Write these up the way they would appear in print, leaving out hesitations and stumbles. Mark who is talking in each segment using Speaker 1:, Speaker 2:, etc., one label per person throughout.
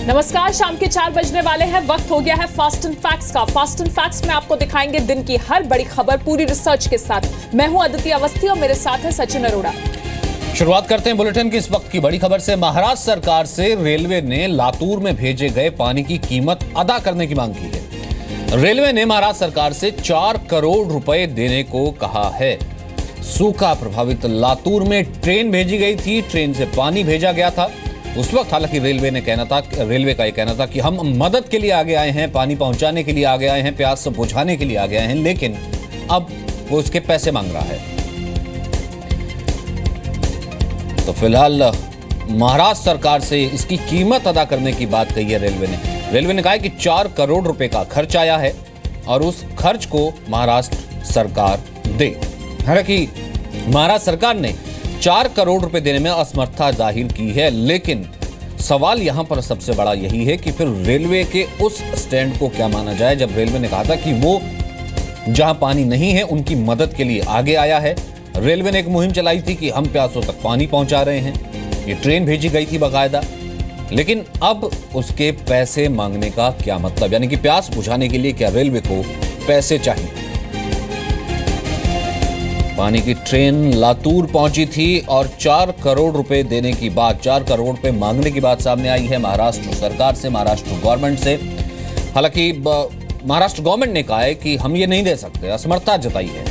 Speaker 1: नमस्कार, शाम के 4 बजने वाले हैं। वक्त हो गया है फास्ट एंड फैक्ट्स का। फास्ट एंड फैक्ट्स में आपको दिखाएंगे दिन की हर बड़ी खबर पूरी रिसर्च के साथ। मैं हूं अदिति अवस्थी और मेरे साथ है सचिन अरोड़ा।
Speaker 2: शुरुआत करते हैं बुलेटिन की इस वक्त की बड़ी खबर से। महाराष्ट्र सरकार से रेलवे ने लातूर में भेजे गए पानी की कीमत अदा करने की मांग की है। रेलवे ने महाराष्ट्र सरकार से 4 करोड़ रुपए देने को कहा है। सूखा प्रभावित लातूर में ट्रेन भेजी गई थी, ट्रेन से पानी भेजा गया था। उस वक्त हालांकि रेलवे का ये कहना था कि हम मदद के लिए आगे आए हैं, पानी पहुंचाने के लिए आगे आए हैं, प्यास बुझाने के लिए आगे आए हैं, लेकिन अब वो इसके पैसे मांग रहा है। तो फिलहाल महाराष्ट्र सरकार से इसकी कीमत अदा करने की बात कही है रेलवे ने कहा है कि 4 करोड़ रुपए का खर्च आया है और उस खर्च को महाराष्ट्र सरकार दे। हालांकि महाराष्ट्र सरकार ने 4 करोड़ रुपए देने में असमर्थता जाहिर की है, लेकिन सवाल यहां पर सबसे बड़ा यही है कि फिर रेलवे के उस स्टैंड को क्या माना जाए, जब रेलवे ने कहा था कि वो जहां पानी नहीं है उनकी मदद के लिए आगे आया है। रेलवे ने एक मुहिम चलाई थी कि हम प्यासों तक पानी पहुंचा रहे हैं, ये ट्रेन भेजी गई थी बाकायदा, लेकिन अब उसके पैसे मांगने का क्या मतलब, यानी कि प्यास बुझाने के लिए क्या रेलवे को पैसे चाहिए। पानी की ट्रेन लातूर पहुंची थी और 4 करोड़ रुपए देने की बात, 4 करोड़ रुपए मांगने की बात सामने आई है महाराष्ट्र सरकार से, महाराष्ट्र गवर्नमेंट से। हालांकि महाराष्ट्र गवर्नमेंट ने कहा है कि हम ये नहीं दे सकते, असमर्थता जताई है।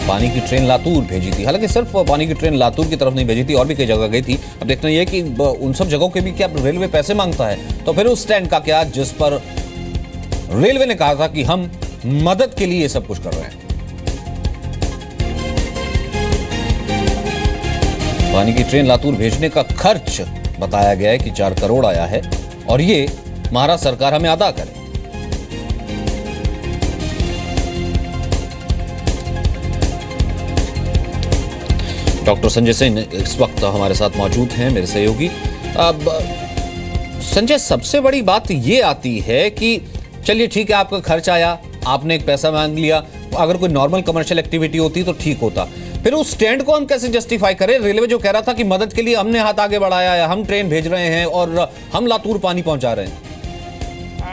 Speaker 2: पानी की ट्रेन लातूर भेजी थी, हालांकि सिर्फ पानी की ट्रेन लातूर की तरफ नहीं भेजी थी, और भी कई जगह गई थी। अब देखना यह कि उन सब जगहों के भी क्या रेलवे पैसे मांगता है, तो फिर उस स्टैंड का क्या जिस पर रेलवे ने कहा था कि हम मदद के लिए सब कुछ कर रहे हैं। पानी की ट्रेन लातूर भेजने का खर्च बताया गया है कि 4 करोड़ आया है और ये महाराष्ट्र सरकार हमें अदा करे। डॉक्टर संजय सिंह इस वक्त हमारे साथ मौजूद हैं, मेरे सहयोगी। अब संजय, सबसे बड़ी बात ये आती है कि चलिए ठीक है, आपका खर्च आया, आपने एक पैसा मांग लिया, अगर कोई नॉर्मल कमर्शियल एक्टिविटी होती तो ठीक होता, फिर उस स्टैंड को हम कैसे जस्टिफाई करें। रेलवे जो कह रहा था कि मदद के लिए हमने हाथ आगे बढ़ाया है, हम ट्रेन भेज रहे हैं और हम लातूर पानी पहुंचा रहे हैं।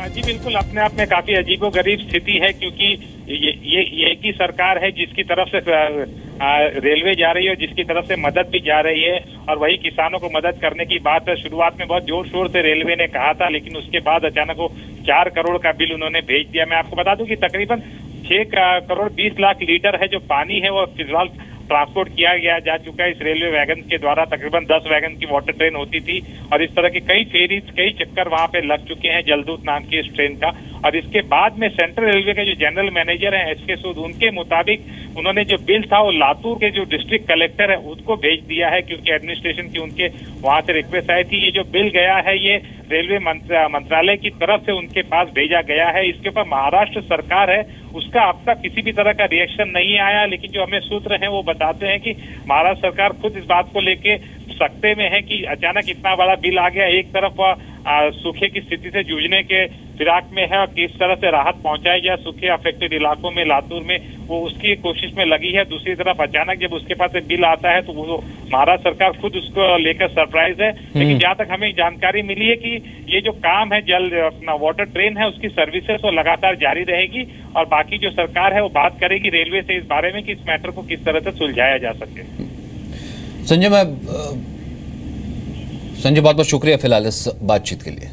Speaker 3: जी बिल्कुल, अपने आप में काफी अजीबोगरीब स्थिति है, क्योंकि ये एक ही सरकार है जिसकी तरफ से रेलवे जा रही है, जिसकी तरफ से मदद भी जा रही है, और वही किसानों को मदद करने की बात शुरुआत में बहुत जोर शोर से रेलवे ने कहा था, लेकिन उसके बाद अचानक वो 4 करोड़ का बिल उन्होंने भेज दिया। मैं आपको बता दूं कि तकरीबन 6 करोड़ 20 लाख लीटर है जो पानी है वो फिलहाल ट्रांसपोर्ट किया जा चुका है इस रेलवे वैगन के द्वारा। तकरीबन 10 वैगन की वाटर ट्रेन होती थी और इस तरह के कई फेरीज, कई चक्कर वहां पे लग चुके हैं जलदूत नाम की इस ट्रेन का। और इसके बाद में सेंट्रल रेलवे के जो जनरल मैनेजर हैं एसके सूद, उनके मुताबिक उन्होंने जो बिल था वो लातूर के जो डिस्ट्रिक्ट कलेक्टर है उसको भेज दिया है, क्योंकि एडमिनिस्ट्रेशन की उनके वहां से रिक्वेस्ट आई थी। ये जो बिल गया है ये रेलवे मंत्रालय की तरफ से उनके पास भेजा गया है। इसके ऊपर महाराष्ट्र सरकार है उसका अब तक किसी भी तरह का रिएक्शन नहीं आया, लेकिन जो हमें सूत्र हैं वो बताते हैं कि महाराष्ट्र सरकार खुद इस बात को लेके सकते में है कि अचानक इतना बड़ा बिल आ गया। एक तरफ सूखे की स्थिति से जूझने के फिराक में है और किस तरह से राहत पहुंचाई जाए सूखे अफेक्टेड इलाकों में, लातूर में, वो उसकी कोशिश में लगी है। दूसरी तरफ अचानक जब उसके पास बिल आता है तो वो महाराष्ट्र सरकार खुद उसको लेकर सरप्राइज है। लेकिन जहां तक हमें जानकारी मिली है कि ये जो काम है अपना वाटर ट्रेन है उसकी सर्विसेज वो लगातार जारी रहेगी और बाकी जो सरकार है वो बात करेगी रेलवे से इस बारे में कि इस मैटर को किस तरह से सुलझाया जा सके।
Speaker 2: संजय बहुत बहुत शुक्रिया फिलहाल इस बातचीत के लिए।